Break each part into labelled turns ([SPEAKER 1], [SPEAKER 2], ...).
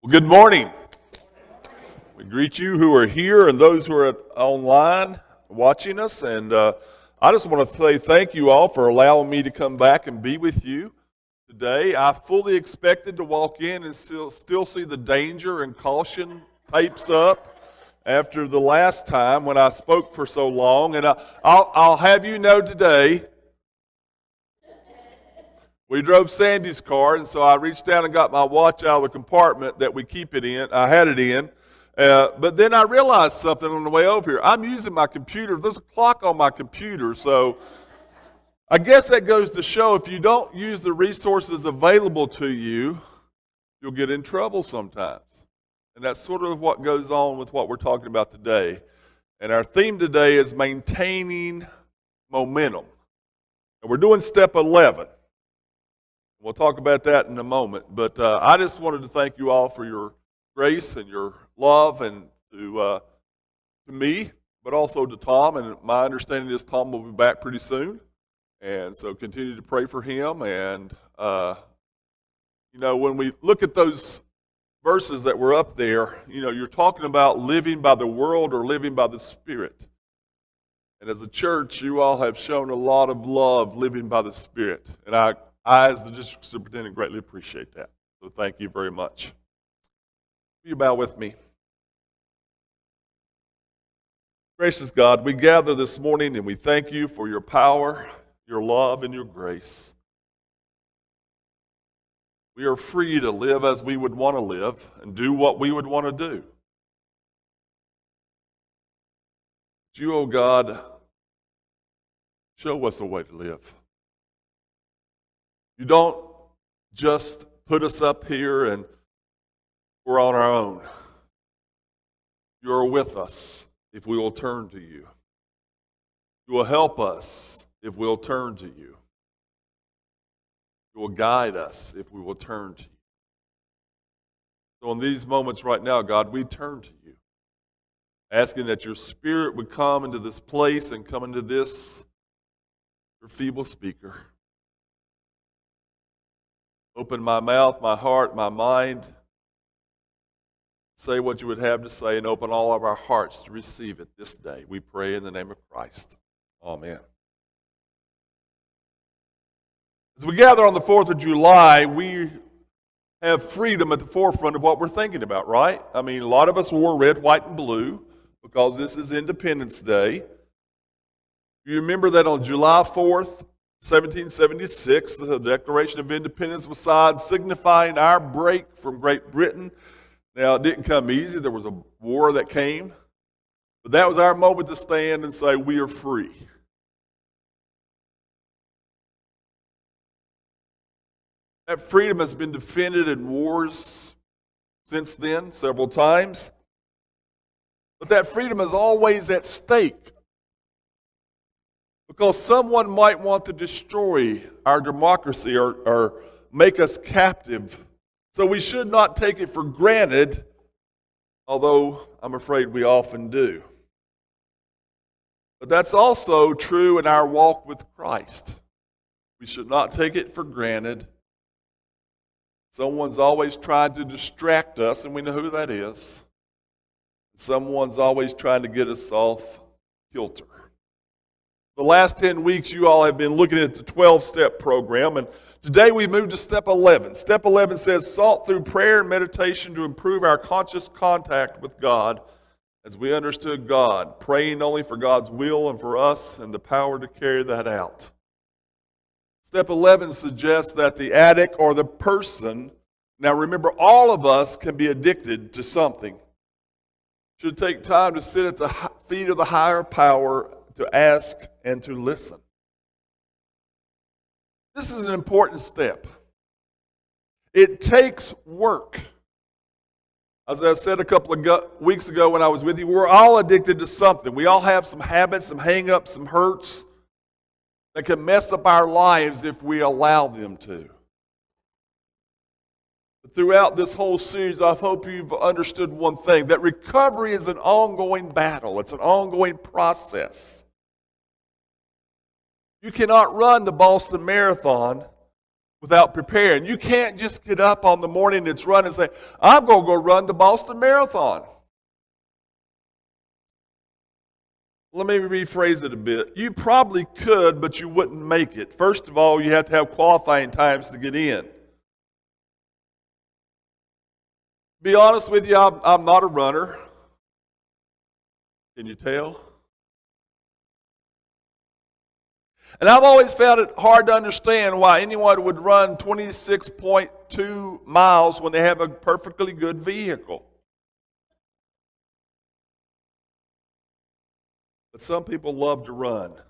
[SPEAKER 1] Well, good morning. We greet you who are here and those who are online watching us. And I just want to say thank you all for allowing me to come back and be with you today. I fully expected to walk in and still see the danger and caution tapes up after the last time when I spoke for so long. And I'll have you know today, we drove Sandy's car, and so I reached down and got my watch out of the compartment that we keep it in. I had it in. But then I realized something on the way over here. I'm using my computer. There's a clock on my computer, so I guess that goes to show if you don't use the resources available to you, you'll get in trouble sometimes. And that's sort of what goes on with what we're talking about today. And our theme today is maintaining momentum. And we're doing step 11. We'll talk about that in a moment. But I just wanted to thank you all for your grace and your love, and to me, but also to Tom. And my understanding is Tom will be back pretty soon. And so continue to pray for him. And, when we look at those verses that were up there, you're talking about living by the world or living by the Spirit. And as a church, you all have shown a lot of love living by the Spirit. And I, as the district superintendent, greatly appreciate that. So thank you very much. Will you bow with me? Gracious God, we gather this morning and we thank you for your power, your love, and your grace. We are free to live as we would want to live and do what we would want to do. But you, oh God, show us a way to live. You don't just put us up here and we're on our own. You are with us if we will turn to you. You will help us if we'll turn to you. You will guide us if we will turn to you. So in these moments right now, God, we turn to you, asking that your Spirit would come into this place and come into this, your feeble speaker. Open my mouth, my heart, my mind. Say what you would have to say, and open all of our hearts to receive it this day. We pray in the name of Christ. Amen. As we gather on the 4th of July, we have freedom at the forefront of what we're thinking about, right? I mean, a lot of us wore red, white, and blue because this is Independence Day. You remember that on July 4th, 1776, the Declaration of Independence was signed, signifying our break from Great Britain. Now, it didn't come easy. There was a war that came. But that was our moment to stand and say, we are free. That freedom has been defended in wars since then, several times. But that freedom is always at stake, because someone might want to destroy our democracy or make us captive. So we should not take it for granted, although I'm afraid we often do. But that's also true in our walk with Christ. We should not take it for granted. Someone's always trying to distract us, and we know who that is. Someone's always trying to get us off kilter. The last 10 weeks, you all have been looking at the 12-step program, and today we move to step 11. Step 11 says, sought through prayer and meditation to improve our conscious contact with God as we understood God, praying only for God's will and for us and the power to carry that out. Step 11 suggests that the addict or the person, now remember, all of us can be addicted to something, should take time to sit at the feet of the higher power to ask and to listen. This is an important step. It takes work. As I said a couple of weeks ago when I was with you, we're all addicted to something. We all have some habits, some hang-ups, some hurts that can mess up our lives if we allow them to. But throughout this whole series, I hope you've understood one thing, that recovery is an ongoing battle. It's an ongoing process. You cannot run the Boston Marathon without preparing. You can't just get up on the morning it's run and say, I'm going to go run the Boston Marathon. Let me rephrase it a bit. You probably could, but you wouldn't make it. First of all, you have to have qualifying times to get in. Be honest with you, I'm not a runner. Can you tell? And I've always found it hard to understand why anyone would run 26.2 miles when they have a perfectly good vehicle. But some people love to run. To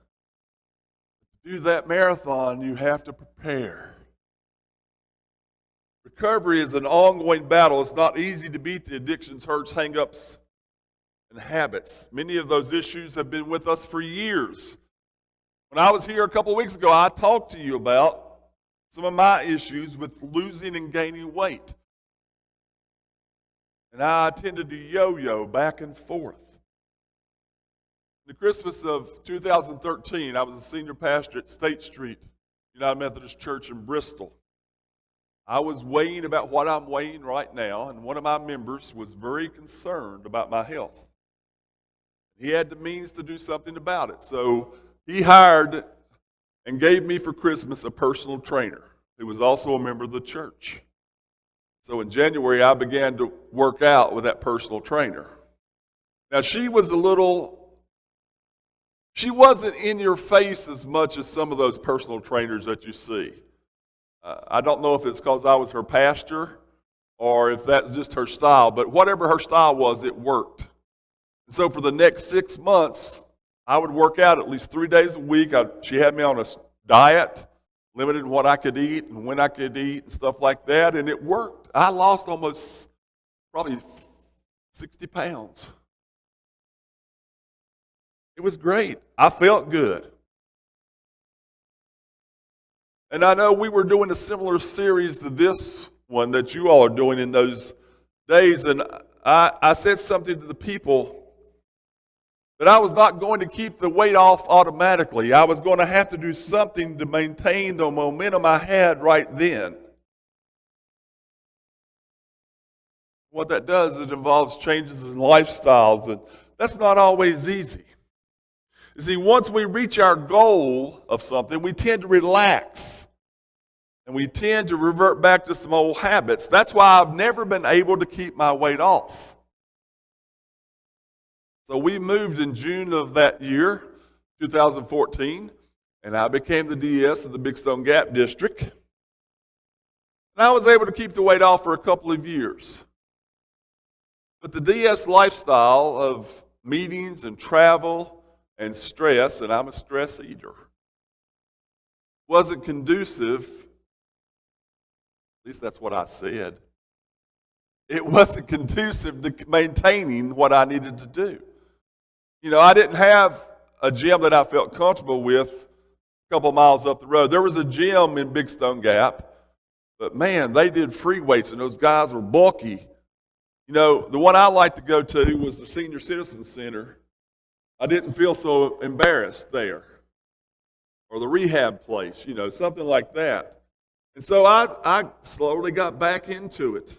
[SPEAKER 1] do that marathon, you have to prepare. Recovery is an ongoing battle. It's not easy to beat the addictions, hurts, hang-ups, and habits. Many of those issues have been with us for years. When I was here a couple of weeks ago, I talked to you about some of my issues with losing and gaining weight. And I tended to yo-yo back and forth. In the Christmas of 2013, I was a senior pastor at State Street, United Methodist Church in Bristol. I was weighing about what I'm weighing right now, and one of my members was very concerned about my health. He had the means to do something about it, so he hired and gave me for Christmas a personal trainer who was also a member of the church. So in January, I began to work out with that personal trainer. Now, she wasn't in your face as much as some of those personal trainers that you see. I don't know if it's because I was her pastor or if that's just her style, but whatever her style was, it worked. And so for the next 6 months, I would work out at least 3 days a week. She had me on a diet, limited in what I could eat and when I could eat and stuff like that, and it worked. I lost probably 60 pounds. It was great. I felt good. And I know we were doing a similar series to this one that you all are doing in those days, and I said something to the people that I was not going to keep the weight off automatically. I was going to have to do something to maintain the momentum I had right then. What that does, it involves changes in lifestyles, and that's not always easy. You see, once we reach our goal of something, we tend to relax, and we tend to revert back to some old habits. That's why I've never been able to keep my weight off. So we moved in June of that year, 2014, and I became the DS of the Big Stone Gap District. And I was able to keep the weight off for a couple of years. But the DS lifestyle of meetings and travel and stress, and I'm a stress eater, wasn't conducive, at least that's what I said. It wasn't conducive to maintaining what I needed to do. You know, I didn't have a gym that I felt comfortable with a couple miles up the road. There was a gym in Big Stone Gap, but man, they did free weights, and those guys were bulky. You know, the one I liked to go to was the Senior Citizen Center. I didn't feel so embarrassed there. Or the rehab place, you know, something like that. And so I slowly got back into it.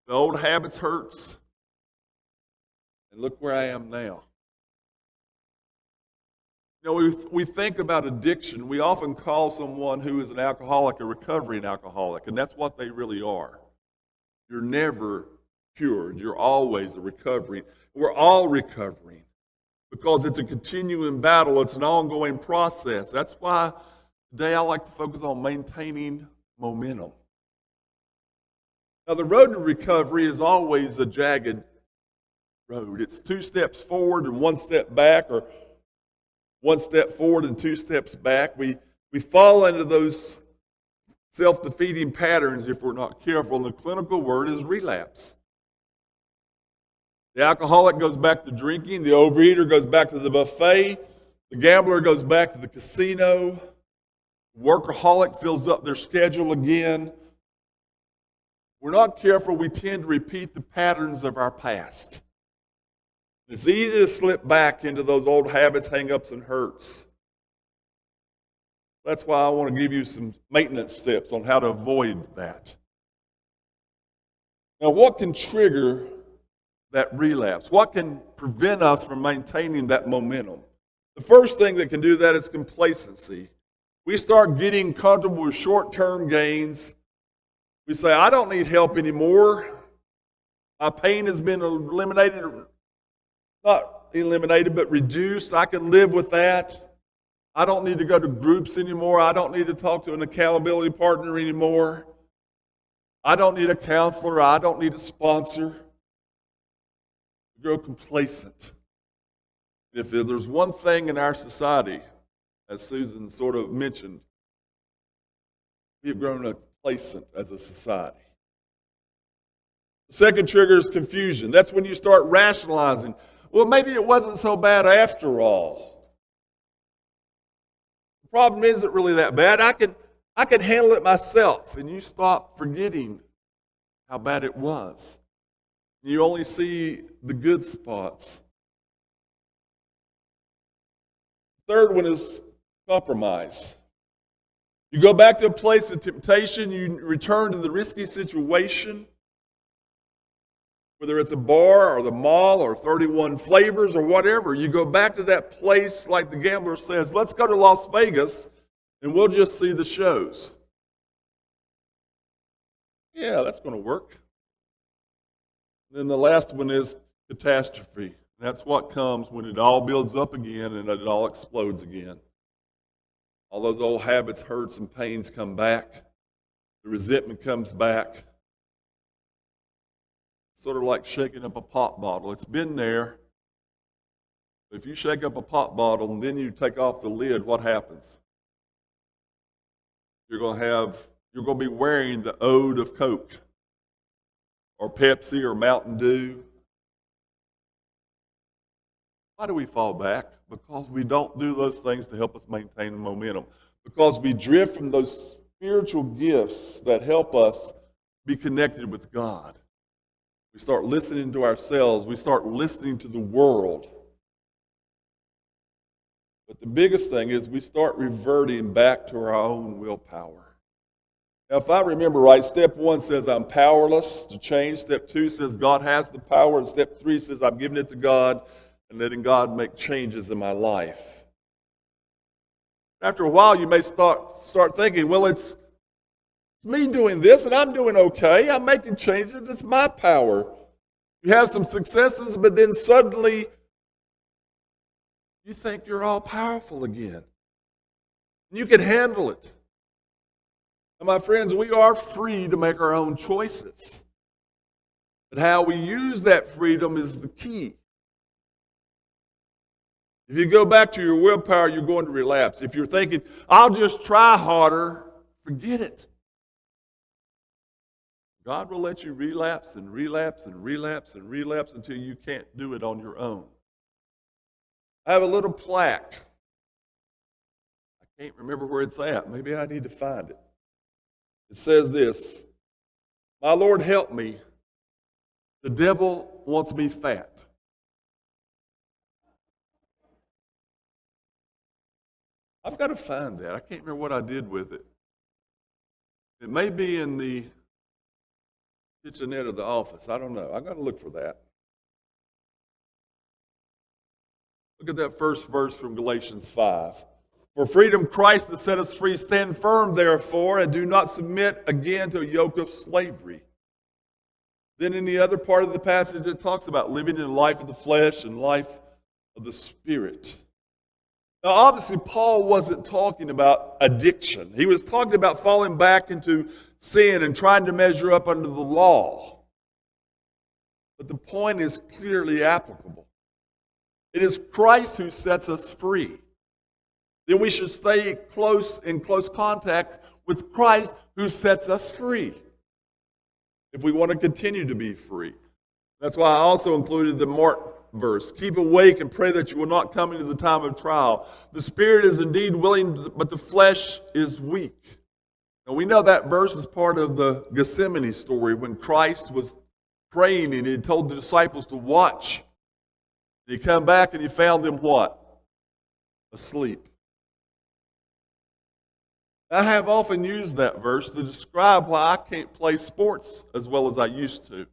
[SPEAKER 1] The old habits hurts. And look where I am now. You know, we think about addiction. We often call someone who is an alcoholic a recovering alcoholic, and that's what they really are. You're never cured. You're always a recovering. We're all recovering because it's a continuing battle. It's an ongoing process. That's why today I like to focus on maintaining momentum. Now, the road to recovery is always a jagged road. It's 2 steps forward and 1 step back, or 1 step forward and 2 steps back. We fall into those self-defeating patterns if we're not careful, and the clinical word is relapse. The alcoholic goes back to drinking, the overeater goes back to the buffet, the gambler goes back to the casino, the workaholic fills up their schedule again. We're not careful, we tend to repeat the patterns of our past. It's easy to slip back into those old habits, hang-ups, and hurts. That's why I want to give you some maintenance steps on how to avoid that. Now, what can trigger that relapse? What can prevent us from maintaining that momentum? The first thing that can do that is complacency. We start getting comfortable with short-term gains. We say, I don't need help anymore. My pain has been eliminated, not eliminated, but reduced. I can live with that. I don't need to go to groups anymore. I don't need to talk to an accountability partner anymore. I don't need a counselor. I don't need a sponsor. We grow complacent. If there's one thing in our society, as Susan sort of mentioned, we have grown complacent as a society. The second trigger is confusion. That's when you start rationalizing. Well, maybe it wasn't so bad after all. The problem isn't really that bad. I can handle it myself. And you stop forgetting how bad it was. You only see the good spots. Third one is compromise. You go back to a place of temptation, you return to the risky situation, whether it's a bar or the mall or 31 flavors or whatever. You go back to that place like the gambler says, let's go to Las Vegas and we'll just see the shows. Yeah, that's going to work. Then the last one is catastrophe. That's what comes when it all builds up again and it all explodes again. All those old habits, hurts, and pains come back. The resentment comes back. Sort of like shaking up a pop bottle. It's been there. If you shake up a pop bottle and then you take off the lid, what happens? You're going to be wearing the ode of Coke or Pepsi or Mountain Dew. Why do we fall back? Because we don't do those things to help us maintain momentum. Because we drift from those spiritual gifts that help us be connected with God. We start listening to ourselves. We start listening to the world. But the biggest thing is we start reverting back to our own willpower. Now, if I remember right, step 1 says I'm powerless to change. Step 2 says God has the power. And step 3 says I'm giving it to God and letting God make changes in my life. After a while, you may start thinking, well, it's me doing this and I'm doing okay. I'm making changes. It's my power. You have some successes, but then suddenly you think you're all powerful again. You can handle it. And my friends, we are free to make our own choices. But how we use that freedom is the key. If you go back to your willpower, you're going to relapse. If you're thinking, I'll just try harder, forget it. God will let you relapse and relapse and relapse and relapse until you can't do it on your own. I have a little plaque. I can't remember where it's at. Maybe I need to find it. It says this, my Lord help me, the devil wants me fat. I've got to find that. I can't remember what I did with it. It may be in the kitchenette of the office. I don't know. I've got to look for that. Look at that first verse from Galatians 5. For freedom Christ has set us free. Stand firm, therefore, and do not submit again to a yoke of slavery. Then in the other part of the passage, it talks about living in the life of the flesh and life of the spirit. Now, obviously, Paul wasn't talking about addiction. He was talking about falling back into sin and trying to measure up under the law. But the point is clearly applicable. It is Christ who sets us free. Then we should stay in close contact with Christ who sets us free if we want to continue to be free. That's why I also included the Mark verse. Keep awake and pray that you will not come into the time of trial. The spirit is indeed willing, but the flesh is weak. Now we know that verse is part of the Gethsemane story when Christ was praying and he told the disciples to watch. He came back and he found them what? Asleep. I have often used that verse to describe why I can't play sports as well as I used to. You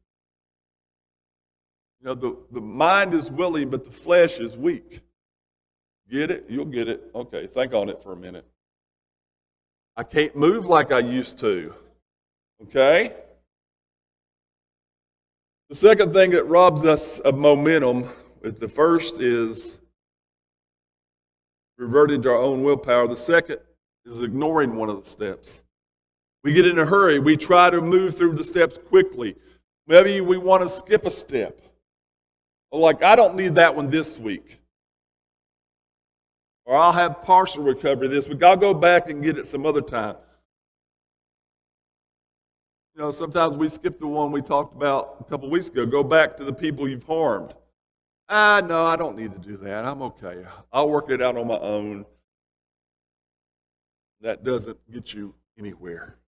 [SPEAKER 1] know, the mind is willing, but the flesh is weak. Get it? You'll get it. Okay, think on it for a minute. I can't move like I used to. Okay? The second thing that robs us of momentum, the first is reverting to our own willpower. The second is ignoring one of the steps. We get in a hurry. We try to move through the steps quickly. Maybe we want to skip a step. Like, I don't need that one this week. Or I'll have partial recovery this week. I'll go back and get it some other time. You know, sometimes we skip the one we talked about a couple weeks ago. Go back to the people you've harmed. No, I don't need to do that. I'm okay. I'll work it out on my own. That doesn't get you anywhere.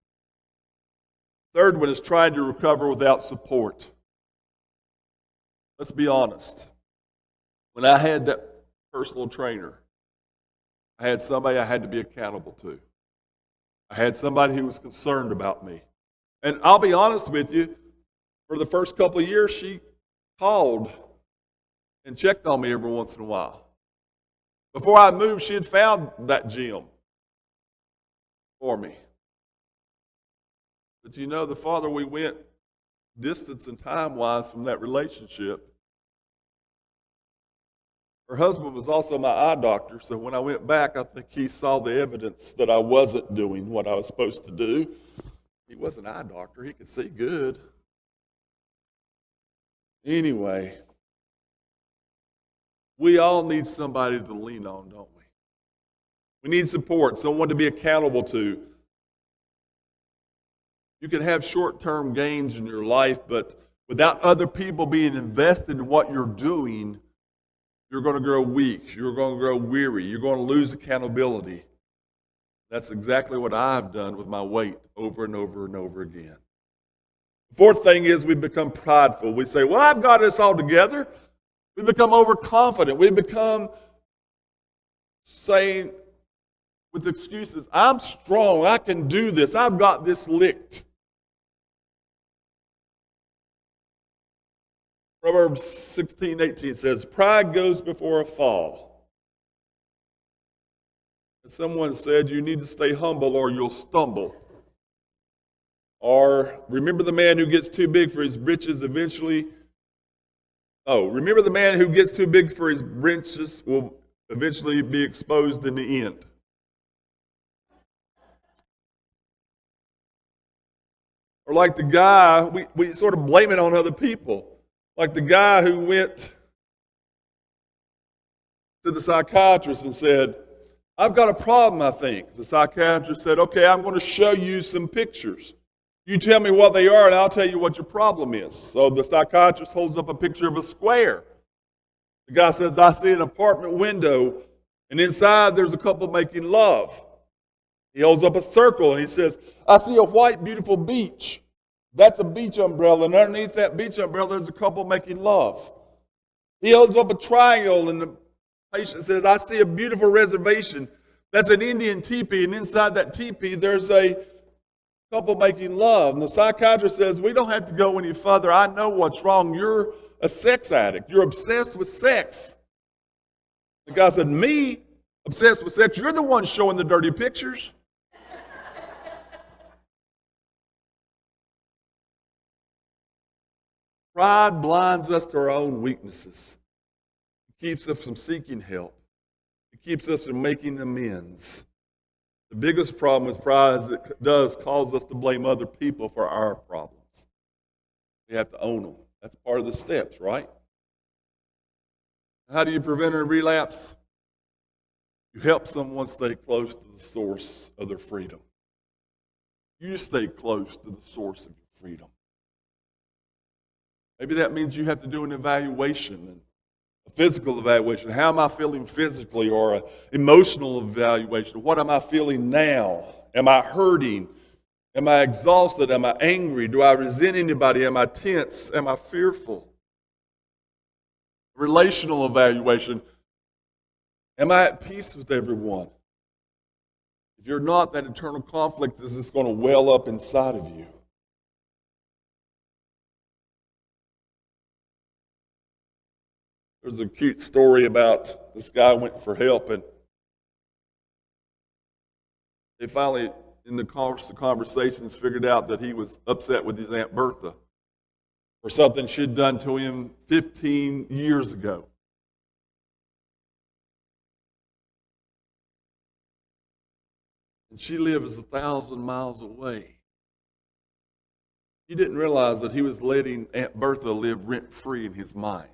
[SPEAKER 1] Third one is trying to recover without support. Let's be honest. When I had that personal trainer, I had somebody I had to be accountable to. I had somebody who was concerned about me. And I'll be honest with you, for the first couple of years, she called and checked on me every once in a while. Before I moved, she had found that gym for me. But you know, the farther we went, distance and time-wise from that relationship, her husband was also my eye doctor, so when I went back, I think he saw the evidence that I wasn't doing what I was supposed to do. He was an eye doctor. He could see good. Anyway, we all need somebody to lean on, don't we? We need support, someone to be accountable to. You can have short-term gains in your life, but without other people being invested in what you're doing, you're going to grow weak. You're going to grow weary. You're going to lose accountability. That's exactly what I've done with my weight over and over and over again. The fourth thing is we become prideful. We say, well, I've got this all together. We become overconfident. We become saying with excuses, I'm strong. I can do this. I've got this licked. Proverbs 16:18 says, pride goes before a fall. Someone said you need to stay humble or you'll stumble. Or remember the man who gets too big for his britches eventually. Remember the man who gets too big for his britches will eventually be exposed in the end. Or like the guy, we sort of blame it on other people. Like the guy who went to the psychiatrist and said, I've got a problem, I think. The psychiatrist said, okay, I'm going to show you some pictures. You tell me what they are, and I'll tell you what your problem is. So the psychiatrist holds up a picture of a square. The guy says, I see an apartment window, and inside there's a couple making love. He holds up a circle, and he says, I see a white, beautiful beach. That's a beach umbrella, and underneath that beach umbrella there's a couple making love. He holds up a triangle, and the patient says, I see a beautiful reservation. That's an Indian teepee, and inside that teepee there's a couple making love. And the psychiatrist says, we don't have to go any further. I know what's wrong. You're a sex addict. You're obsessed with sex. The guy said, me? Obsessed with sex? You're the one showing the dirty pictures. Pride blinds us to our own weaknesses. It keeps us from seeking help. It keeps us from making amends. The biggest problem with pride is it does cause us to blame other people for our problems. We have to own them. That's part of the steps, right? How do you prevent a relapse? You help someone stay close to the source of their freedom. You stay close to the source of your freedom. Maybe that means you have to do an evaluation, a physical evaluation. How am I feeling physically? Or an emotional evaluation. What am I feeling now? Am I hurting? Am I exhausted? Am I angry? Do I resent anybody? Am I tense? Am I fearful? Relational evaluation. Am I at peace with everyone? If you're not, that internal conflict is just going to well up inside of you. There's a cute story about this guy went for help, and they finally, in the course of conversations, figured out that he was upset with his Aunt Bertha for something she'd done to him 15 years ago. And she lives 1,000 miles away. He didn't realize that he was letting Aunt Bertha live rent-free in his mind.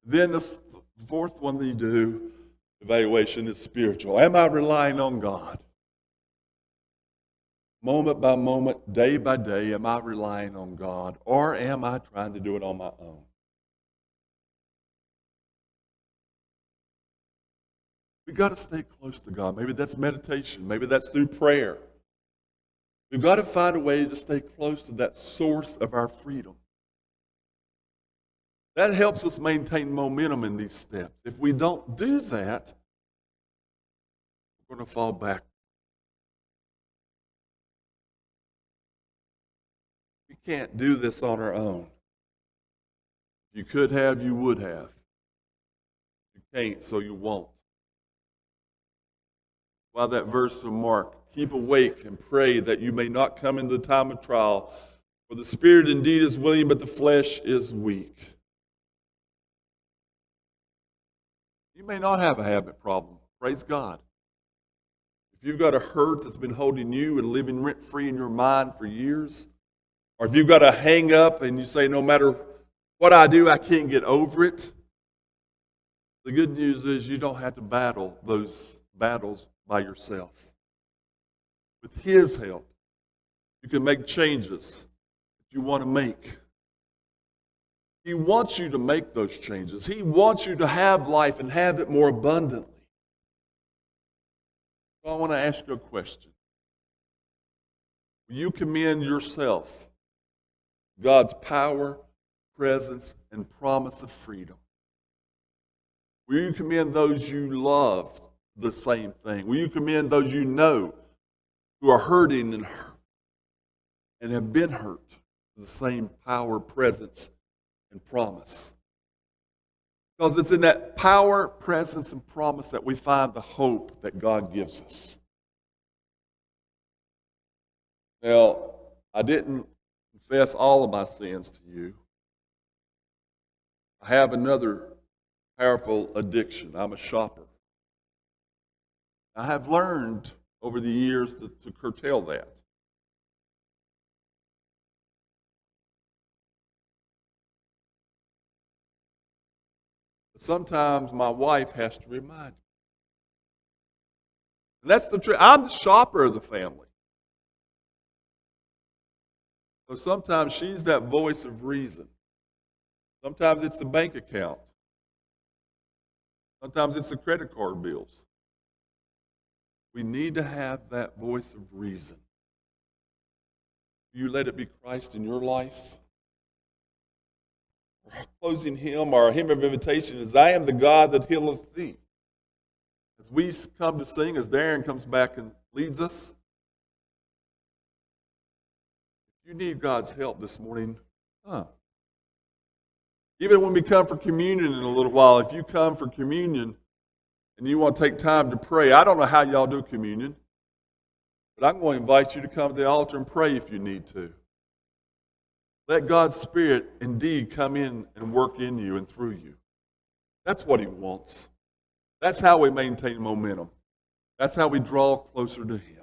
[SPEAKER 1] Then the fourth one that you do, evaluation, is spiritual. Am I relying on God? Moment by moment, day by day, am I relying on God? Or am I trying to do it on my own? We've got to stay close to God. Maybe that's meditation. Maybe that's through prayer. We've got to find a way to stay close to that source of our freedom. That helps us maintain momentum in these steps. If we don't do that, we're going to fall back. We can't do this on our own. You could have, you would have. You can't, so you won't. While that verse from Mark, keep awake and pray that you may not come into the time of trial, for the spirit indeed is willing, but the flesh is weak. You may not have a habit problem. Praise God. If you've got a hurt that's been holding you and living rent-free in your mind for years, or if you've got a hang-up and you say, no matter what I do, I can't get over it, the good news is you don't have to battle those battles by yourself. With His help, you can make changes that you want to make. He wants you to make those changes. He wants you to have life and have it more abundantly. So I want to ask you a question. Will you commend yourself, God's power, presence, and promise of freedom? Will you commend those you love the same thing? Will you commend those you know who are hurting and have been hurt the same power, presence, and promise? Because it's in that power, presence, and promise that we find the hope that God gives us. Now, I didn't confess all of my sins to you. I have another powerful addiction. I'm a shopper. I have learned over the years to curtail that. But sometimes my wife has to remind me. And that's the truth. I'm the shopper of the family. So sometimes she's that voice of reason. Sometimes it's the bank account. Sometimes it's the credit card bills. We need to have that voice of reason. You let it be Christ in your life. Our closing hymn, our hymn of invitation is, I am the God that healeth thee. As we come to sing, as Darren comes back and leads us, if you need God's help this morning, even when we come for communion in a little while, if you come for communion and you want to take time to pray, I don't know how y'all do communion, but I'm going to invite you to come to the altar and pray if you need to. Let God's Spirit indeed come in and work in you and through you. That's what He wants. That's how we maintain momentum. That's how we draw closer to Him.